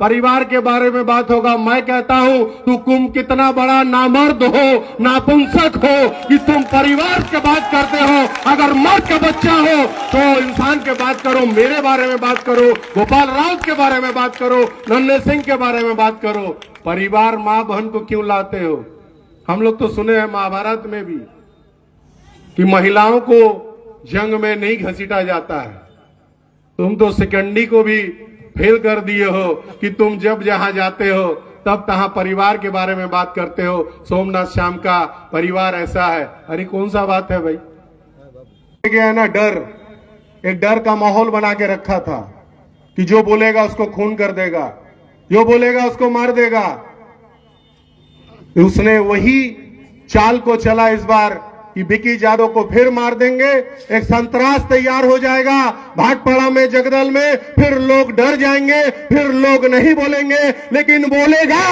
परिवार के बारे में बात होगा। मैं कहता हूं तुम कितना बड़ा नामर्द हो, नापुंसक हो कि तुम परिवार के बात करते हो। अगर मर्द का बच्चा हो तो इंसान के बात करो, मेरे बारे में बात करो, गोपाल राउत के बारे में बात करो, नन्हे सिंह के बारे में बात करो। परिवार मां बहन को क्यों लाते हो? हम लोग तो सुने हैं महाभारत में भी कि महिलाओं को जंग में नहीं घसीटा जाता है। तुम तो सिकंडी को भी फेल कर दिए हो कि तुम जब जहां जाते हो तब तहां परिवार के बारे में बात करते हो। सोमनाथ श्याम का परिवार ऐसा है। अरे कौन सा बात है भाई? गया है ना डर, एक डर का माहौल बना के रखा था कि जो बोलेगा उसको खून कर देगा, जो बोलेगा उसको मार देगा। उसने वही चाल को चला इस बार कि विकी जादव को फिर मार देंगे, एक संतरास तैयार हो जाएगा भाटपाड़ा में, जगदल में। फिर लोग डर जाएंगे, फिर लोग नहीं बोलेंगे, लेकिन बोलेगा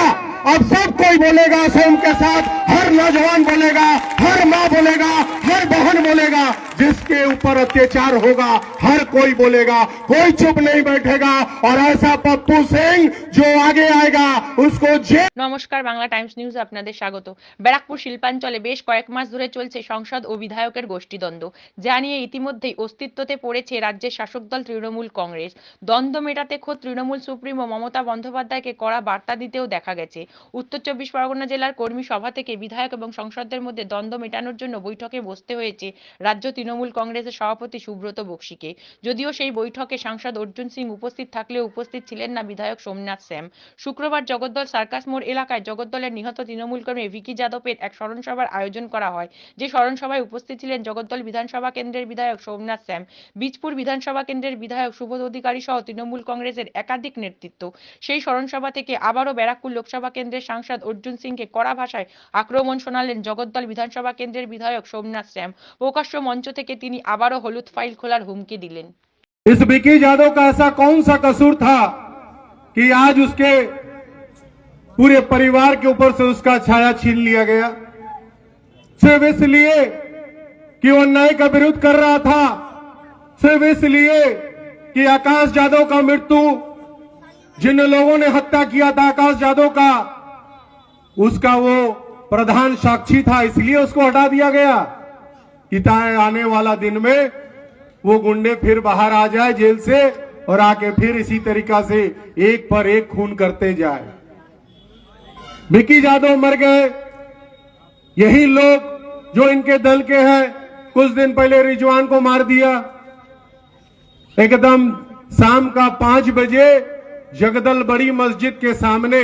अब सब कोई बोलेगा। सोम के साथ हर नौजवान बोलेगा, हर मां बोलेगा, हर बहन बोलेगा। जिसके ऊपर अत्याचार होगा हर कोई बोलेगा, कोई चुप नहीं बैठेगा। और ऐसा पप्पू सिंह जो आगे आएगा उसको जेल। नमस्कार, बांग्ला टाइम्स নিউজে আপনাদের স্বাগত। ব্যারাকপুর শিল্পাঞ্চলে বেশ কয়েক মাস ধরে চলছে সংসদ ও বিধায়কের গোষ্ঠীদ্বন্দ্ব, যা নিয়ে ইতিমধ্যেই অস্তিত্বতে পড়েছে রাজ্যের শাসক দল তৃণমূল কংগ্রেস। দ্বন্দ্ব মেটাতে খোদ তৃণমূল সুপ্রিমো মমতা বন্দ্যোপাধ্যায়কে কড়া বার্তা দিতেও দেখা গেছে। উত্তর 24 পরগনা জেলার কর্মী সভা থেকে বিধায়ক এবং সংসদদের মধ্যে দ্বন্দ্ব মেটানোর জন্য বৈঠকে বসতে হয়েছে রাজ্য তৃণমূল কংগ্রেসের সভাপতি সুব্রত বক্সিকে। যদিও সেই বৈঠকে সাংসদ অর্জুন সিং উপস্থিত থাকলেও উপস্থিত ছিলেন না বিধায়ক সোমনাথ শ্যাম। শুক্রবার জগদ্দল সার্কাস মোড় এলাকায় জগদ্দলের নিহত তৃণমূল কর্মী ভিকি যাদবের এক স্মরণ সভার আয়োজন করা হয়। যে স্মরণ সভায় উপস্থিত ছিলেন জগদ্দল বিধানসভা কেন্দ্রের বিধায়ক সোমনাথ শ্যাম, বীজপুর বিধানসভা কেন্দ্রের বিধায়ক সুবোধ অধিকারী সহ তৃণমূল কংগ্রেসের একাধিক নেতৃত্ব। সেই স্মরণ সভা থেকে আবারও ব্যারাকপুর লোকসভা কেন্দ্রের সাংসদ অর্জুন সিংকে কড়া ভাষায় আক্রমণ শোনালেন জগদ্দল বিধানসভা কেন্দ্রের বিধায়ক সোমনাথ শ্যাম। প্রকাশ্য মঞ্চ থেকে তিনি আবারও হলুদ ফাইল খোলার হুমকি দিলেন। इस विकी यादव का ऐसा कौन सा कसूर था कि आज उसके पूरे परिवार के ऊपर से उसका छाया छीन लिया गया? सिर्फ इसलिए कि वो अन्याय का विरोध कर रहा था, सिर्फ इसलिए कि आकाश यादव का मृत्यु, जिन लोगों ने हत्या किया था आकाश यादव का, उसका वो प्रधान साक्षी था, इसलिए उसको हटा दिया गया कि आने वाला दिन में वो गुंडे फिर बाहर आ जाए जेल से और आके फिर इसी तरीका से एक पर एक खून करते जाए। विकी यादव मर गए, यही लोग जो इनके दल के हैं कुछ दिन पहले रिजवान को मार दिया। एकदम शाम का 5 बजे जगदल बड़ी मस्जिद के सामने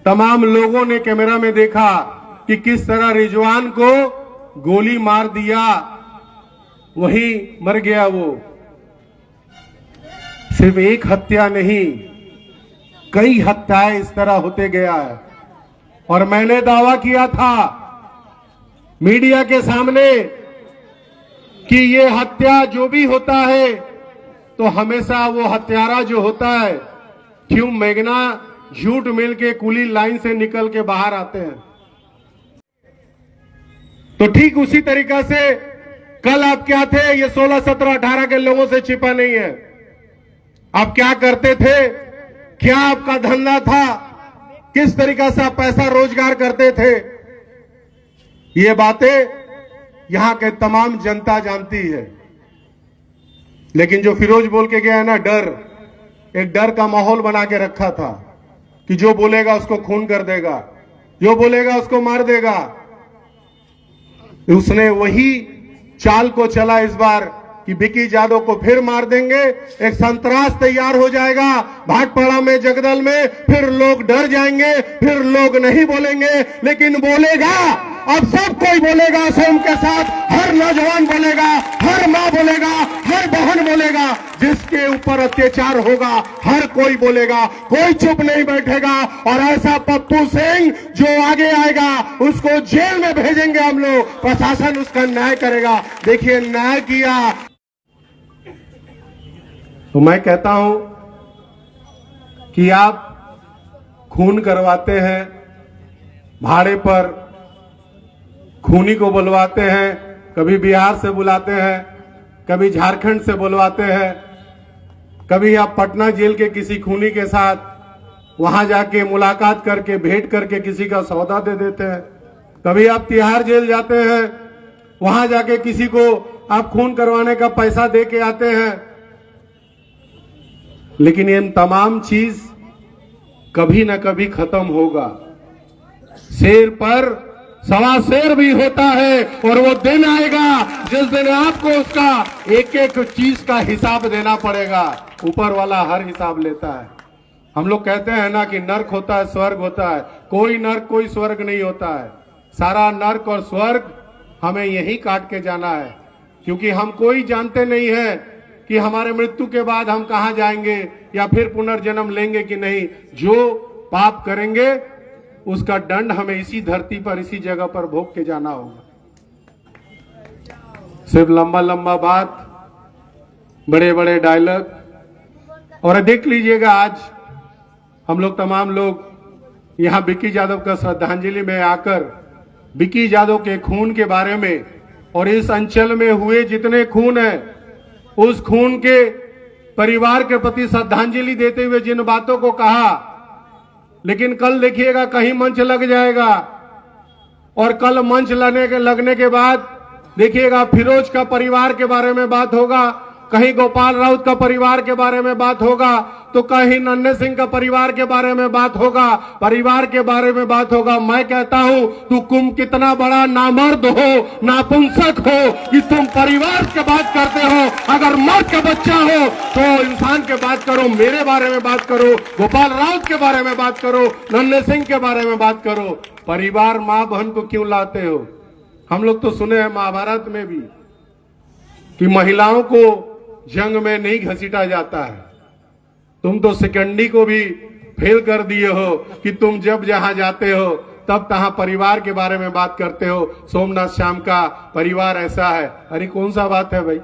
तमाम लोगों ने कैमरा में देखा कि किस तरह रिजवान को गोली मार दिया, वही मर गया वो। सिर्फ एक हत्या नहीं, कई हत्याएं इस तरह होते गया है। और मैंने दावा किया था मीडिया के सामने कि ये हत्या जो भी होता है तो हमेशा वो हत्यारा जो होता है, क्यों मेघना झूठ मिल के कुली लाइन से निकल के बाहर आते हैं। तो ठीक उसी तरीका से कल आप क्या थे, ये 16, 17, 18 के लोगों से छिपा नहीं है। आप क्या करते थे, क्या आपका धंधा था, किस तरीका से आप पैसा रोजगार करते थे, ये बातें यहां के तमाम जनता जानती है। लेकिन जो फिरोज बोल के गया है ना डर, एक डर का माहौल बना के रखा था कि जो बोलेगा उसको खून कर देगा, जो बोलेगा उसको मार देगा। उसने वही चाल को चला इस बार कि विकी जादव को फिर मार देंगे, एक संतरास तैयार हो जाएगा भाटपाड़ा में, जगदल में। फिर लोग डर जाएंगे, फिर लोग नहीं बोलेंगे, लेकिन बोलेगा अब सब कोई बोलेगा। सोम के साथ हर नौजवान बोलेगा, हर मां बोलेगा, हर बहन बोलेगा। जिसके ऊपर अत्याचार होगा हर कोई बोलेगा, कोई चुप नहीं बैठेगा। और ऐसा पप्पू सिंह जो आगे आएगा उसको जेल में भेजेंगे हम लोग, प्रशासन उसका न्याय करेगा। देखिए न्याय किया। तो मैं कहता हूं कि आप खून करवाते हैं, भाड़े पर खूनी को बुलवाते हैं, कभी बिहार से बुलाते हैं, कभी झारखंड से बुलवाते हैं, कभी आप पटना जेल के किसी खूनी के साथ वहां जाके मुलाकात करके भेंट करके किसी का सौदा दे देते हैं। कभी आप तिहाड़ जेल जाते हैं, वहां जाके किसी को आप खून करवाने का पैसा दे के आते हैं। लेकिन ये तमाम चीज कभी ना कभी खत्म होगा। शेर पर सवा शेर भी होता है और वो दिन आएगा जिस दिन आपको उसका एक एक चीज का हिसाब देना पड़ेगा। ऊपर वाला हर हिसाब लेता है। हम लोग कहते हैं ना कि नर्क होता है, स्वर्ग होता है। कोई नर्क कोई स्वर्ग नहीं होता है। सारा नर्क और स्वर्ग हमें यही काट के जाना है, क्योंकि हम कोई जानते नहीं है कि हमारे मृत्यु के बाद हम कहां जाएंगे या फिर पुनर्जन्म लेंगे कि नहीं। जो पाप करेंगे उसका दंड हमें इसी धरती पर, इसी जगह पर भोग के जाना होगा। सिर्फ लंबा लंबा बात, बड़े बड़े डायलॉग। और देख लीजिएगा, आज हम लोग तमाम लोग यहां विक्की यादव का श्रद्धांजलि में आकर विक्की यादव के खून के बारे में और इस अंचल में हुए जितने खून है उस खून के परिवार के प्रति श्रद्धांजलि देते हुए जिन बातों को कहा, लेकिन कल देखिएगा कहीं मंच लग जाएगा और कल मंच लगने के बाद देखिएगा फिरोज का परिवार के बारे में बात होगा, कहीं गोपाल राउत का परिवार के बारे में बात होगा, तो कहीं नन्हे सिंह का परिवार के बारे में बात होगा, परिवार के बारे में बात होगा। मैं कहता हूं तुम कितना बड़ा नामर्द हो, नापुंसक हो कि तुम परिवार की बात करते हो। अगर मर्द का बच्चा हो तो इंसान के बात करो, मेरे बारे में बात करो, गोपाल राउत के बारे में बात करो, नन्हे सिंह के बारे में बात करो। परिवार मां बहन को क्यों लाते हो? हम लोग तो सुने हैं महाभारत में भी कि महिलाओं को जंग में नहीं घसीटा जाता है। तुम तो सिकंडी को भी फेल कर दिए हो कि तुम जब जहां जाते हो तब तहां परिवार के बारे में बात करते हो। सोमनाथ श्याम का परिवार ऐसा है। अरे कौन सा बात है भाई?